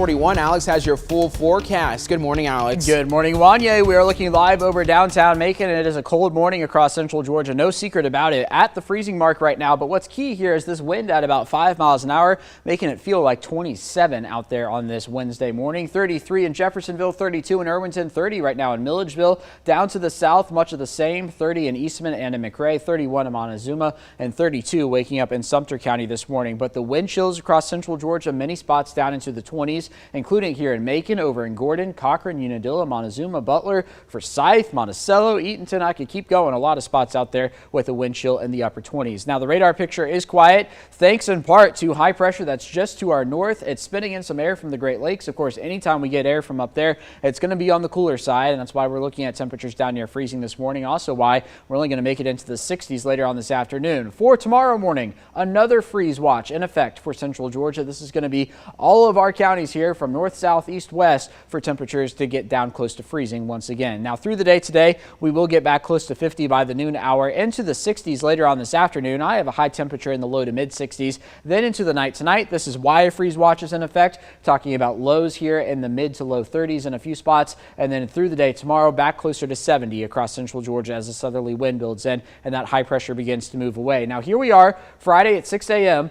41. Alex has your full forecast. Good morning, Alex. Good morning, Wanye. We are looking live over downtown Macon, and it is a cold morning across central Georgia. No secret about it. At the freezing mark right now, but what's key here is this wind at about 5 miles an hour, making it feel like 27 out there on this Wednesday morning. 33 in Jeffersonville, 32 in Irwinton, 30 right now in Milledgeville. Down to the south, much of the same. 30 in Eastman and in McRae, 31 in Montezuma, and 32 waking up in Sumter County this morning. But the wind chills across central Georgia, many spots down into the 20s. Including here in Macon, over in Gordon, Cochran, Unadilla, Montezuma, Butler, Forsyth, Monticello, Eatonton. I could keep going. A lot of spots out there with a wind chill in the upper 20s. Now the radar picture is quiet thanks in part to high pressure that's just to our north. It's spinning in some air from the Great Lakes. Of course, anytime we get air from up there, it's going to be on the cooler side, and that's why we're looking at temperatures down near freezing this morning. Also why we're only going to make it into the 60s later on this afternoon. For tomorrow morning, another freeze watch in effect for central Georgia. This is going to be all of our counties here from north, south, east, west for temperatures to get down close to freezing once again. Now through the day today, we will get back close to 50 by the noon hour, into the 60s later on this afternoon. I have a high temperature in the low to mid 60s. Then into the night tonight, this is why a freeze watch is in effect, talking about lows here in the mid to low 30s in a few spots. And then through the day tomorrow, back closer to 70 across central Georgia as a southerly wind builds in and that high pressure begins to move away. Now here we are Friday at 6 a.m.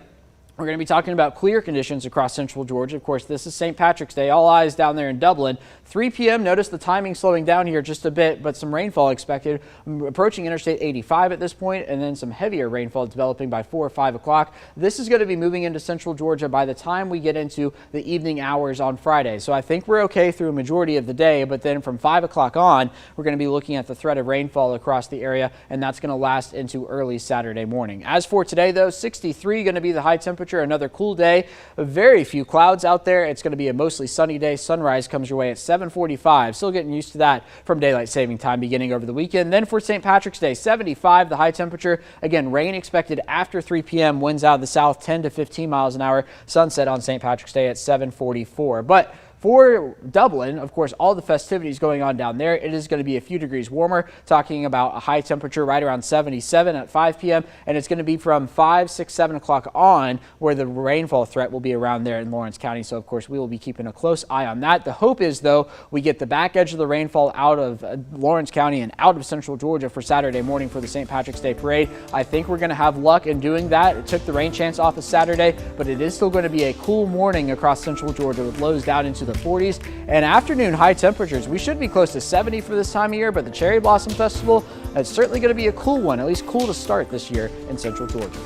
We're going to be talking about clear conditions across central Georgia. Of course, this is St. Patrick's Day. All eyes down there in Dublin. 3 p.m. Notice the timing slowing down here just a bit, but some rainfall expected. Approaching Interstate 85 at this point, and then some heavier rainfall developing by 4 or 5 o'clock. This is going to be moving into central Georgia by the time we get into the evening hours on Friday. So I think we're okay through a majority of the day, but then from 5 o'clock on, we're going to be looking at the threat of rainfall across the area, and that's going to last into early Saturday morning. As for today, though, 63 going to be the high temperature. Another cool day. Very few clouds out there. It's going to be a mostly sunny day. Sunrise comes your way at 7:45. Still getting used to that from daylight saving time beginning over the weekend. Then for St. Patrick's Day, 75 the high temperature. Again, rain expected after 3 p.m. Winds out of the south 10 to 15 miles an hour. Sunset on St. Patrick's Day at 7:44. But for Dublin, of course, all the festivities going on down there, it is going to be a few degrees warmer, talking about a high temperature right around 77 at 5 p.m. And it's going to be from 5, 6, 7 o'clock on where the rainfall threat will be around there in Lawrence County. So, of course, we will be keeping a close eye on that. The hope is, though, we get the back edge of the rainfall out of Lawrence County and out of central Georgia for Saturday morning for the St. Patrick's Day parade. I think we're going to have luck in doing that. It took the rain chance off of Saturday, but it is still going to be a cool morning across central Georgia with lows down into the 40s and afternoon high temperatures. We should be close to 70 for this time of year, but the Cherry Blossom Festival, it's certainly going to be a cool one, at least cool to start this year in central Georgia.